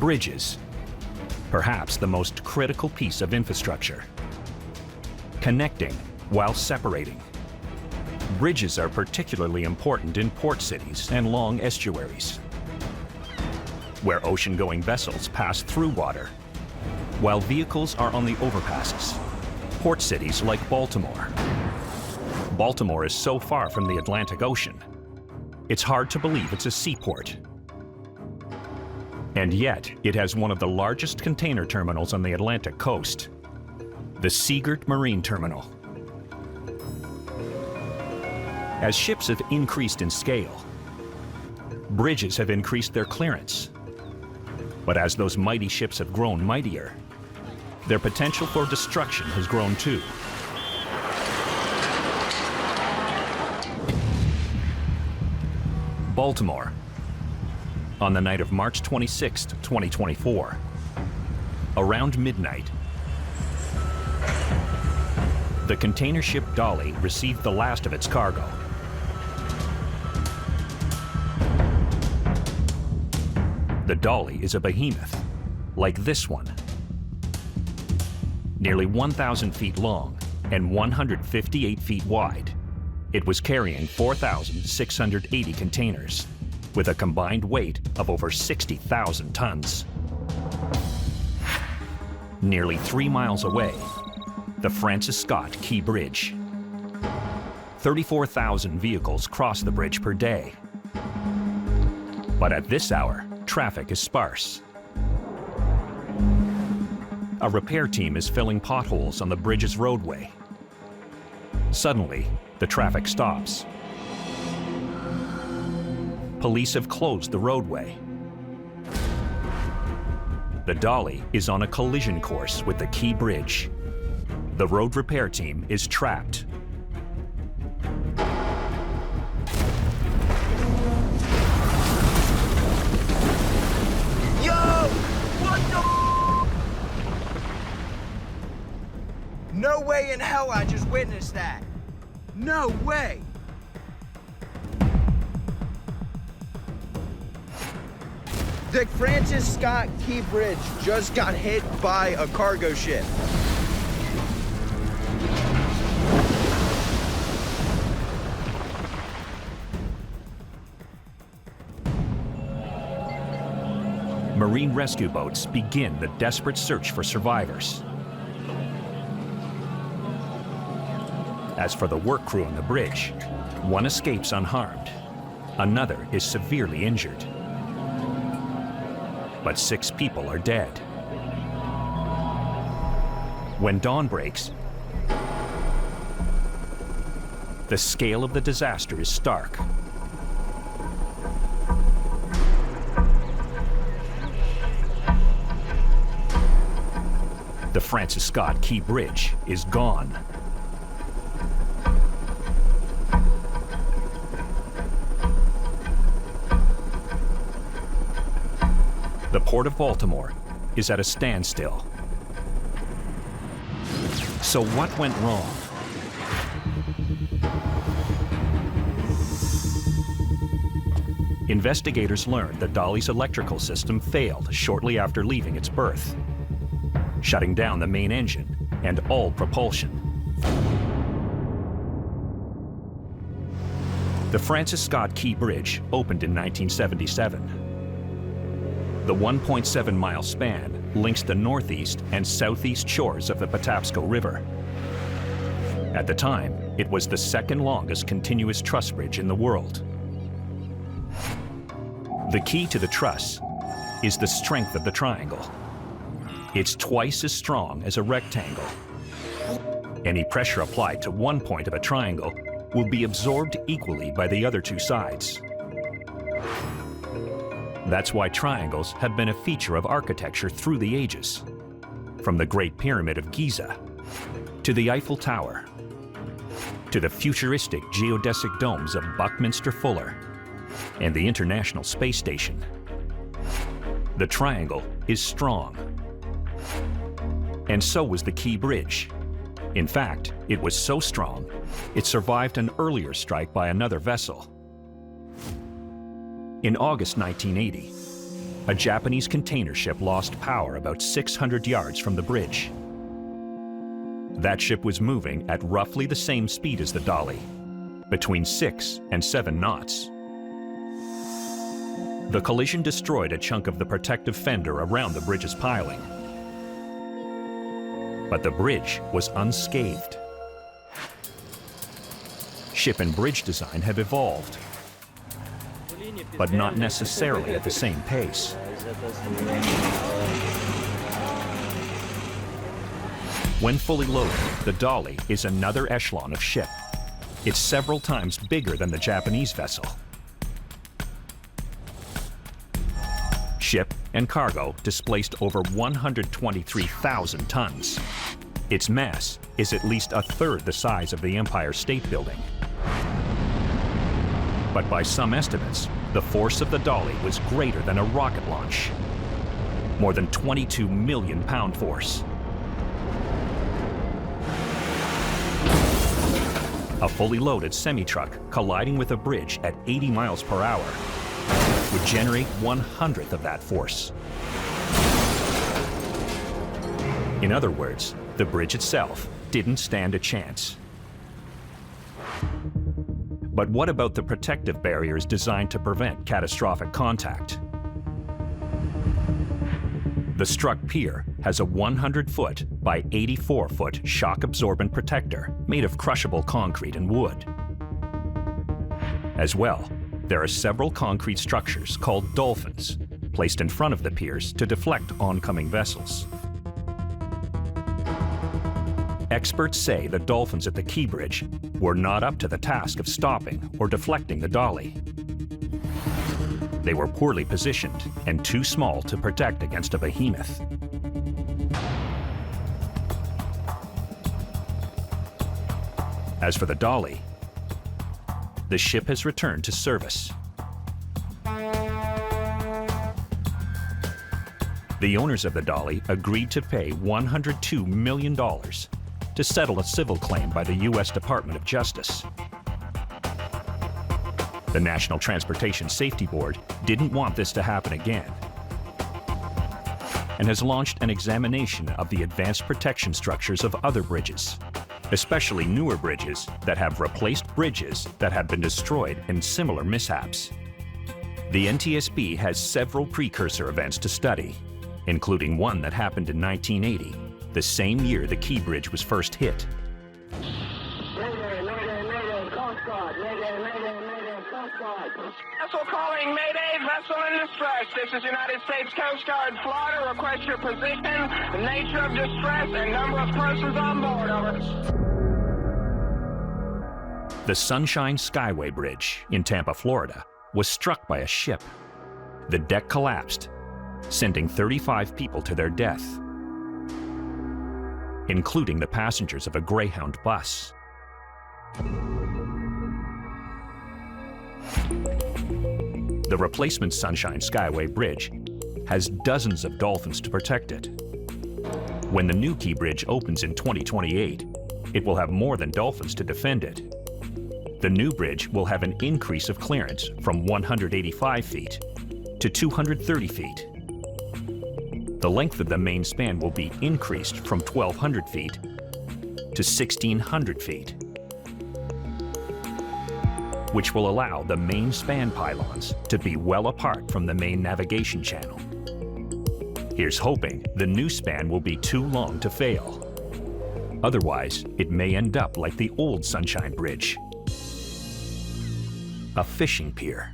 Bridges, perhaps the most critical piece of infrastructure. Connecting while separating. Bridges are particularly important in port cities and long estuaries, where ocean-going vessels pass through water, while vehicles are on the overpasses. Port cities like Baltimore. Baltimore is so far from the Atlantic Ocean, it's hard to believe it's a seaport. And yet, it has one of the largest container terminals on the Atlantic coast, the Seagirt Marine Terminal. As ships have increased in scale, bridges have increased their clearance. But as those mighty ships have grown mightier, their potential for destruction has grown too. Baltimore, on the night of March 26, 2024, around midnight, the container ship Dolly received the last of its cargo. The Dolly is a behemoth, like this one. Nearly 1,000 feet long and 158 feet wide, it was carrying 4,680 containers, with a combined weight of over 60,000 tons. Nearly 3 miles away, the Francis Scott Key Bridge. 34,000 vehicles cross the bridge per day. But at this hour, traffic is sparse. A repair team is filling potholes on the bridge's roadway. Suddenly, the traffic stops. Police have closed the roadway. The Dolly is on a collision course with the Key Bridge. The road repair team is trapped. No way in hell I just witnessed that. No way. The Francis Scott Key Bridge just got hit by a cargo ship. Marine rescue boats begin the desperate search for survivors. As for the work crew on the bridge, one escapes unharmed. Another is severely injured. But 6 people are dead. When dawn breaks, the scale of the disaster is stark. The Francis Scott Key Bridge is gone. The Port of Baltimore is at a standstill. So what went wrong? Investigators learned that Dolly's electrical system failed shortly after leaving its berth, shutting down the main engine and all propulsion. The Francis Scott Key Bridge opened in 1977. The 1.7-mile span links the northeast and southeast shores of the Patapsco River. At the time, it was the second longest continuous truss bridge in the world. The key to the truss is the strength of the triangle. It's twice as strong as a rectangle. Any pressure applied to one point of a triangle will be absorbed equally by the other 2 sides. That's why triangles have been a feature of architecture through the ages, from the Great Pyramid of Giza, to the Eiffel Tower, to the futuristic geodesic domes of Buckminster Fuller and the International Space Station. The triangle is strong. And so was the Key Bridge. In fact, it was so strong, it survived an earlier strike by another vessel. In August 1980, a Japanese container ship lost power about 600 yards from the bridge. That ship was moving at roughly the same speed as the dolly, between 6 and 7 knots. The collision destroyed a chunk of the protective fender around the bridge's piling. But the bridge was unscathed. Ship and bridge design have evolved, but not necessarily at the same pace. When fully loaded, the dolly is another echelon of ship. It's several times bigger than the Japanese vessel. Ship and cargo displaced over 123,000 tons. Its mass is at least a third the size of the Empire State Building. But by some estimates, the force of the dolly was greater than a rocket launch. More than 22 million pound force. A fully loaded semi-truck colliding with a bridge at 80 miles per hour would generate 1/100th of that force. In other words, the bridge itself didn't stand a chance. But what about the protective barriers designed to prevent catastrophic contact? The struck pier has a 100-foot by 84-foot shock-absorbent protector made of crushable concrete and wood. As well, there are several concrete structures called dolphins placed in front of the piers to deflect oncoming vessels. Experts say the dolphins at the Key Bridge were not up to the task of stopping or deflecting the dolly. They were poorly positioned and too small to protect against a behemoth. As for the dolly, the ship has returned to service. The owners of the dolly agreed to pay $102 million to settle a civil claim by the U.S. Department of Justice. The National Transportation Safety Board didn't want this to happen again and has launched an examination of the advanced protection structures of other bridges, especially newer bridges that have replaced bridges that have been destroyed in similar mishaps. The NTSB has several precursor events to study, including one that happened in 1980, the same year the Key Bridge was first hit. Vessel calling, Mayday, vessel in distress. This is United States Coast Guard, Florida. Request your position, the nature of distress, and number of persons on board. Over. The Sunshine Skyway Bridge in Tampa, Florida, was struck by a ship. The deck collapsed, sending 35 people to their death, including the passengers of a Greyhound bus. The replacement Sunshine Skyway Bridge has dozens of dolphins to protect it. When the new Key Bridge opens in 2028, it will have more than dolphins to defend it. The new bridge will have an increase of clearance from 185 feet to 230 feet. The length of the main span will be increased from 1,200 feet to 1,600 feet, which will allow the main span pylons to be well apart from the main navigation channel. Here's hoping the new span will be too long to fail. Otherwise, it may end up like the old Sunshine Bridge, a fishing pier.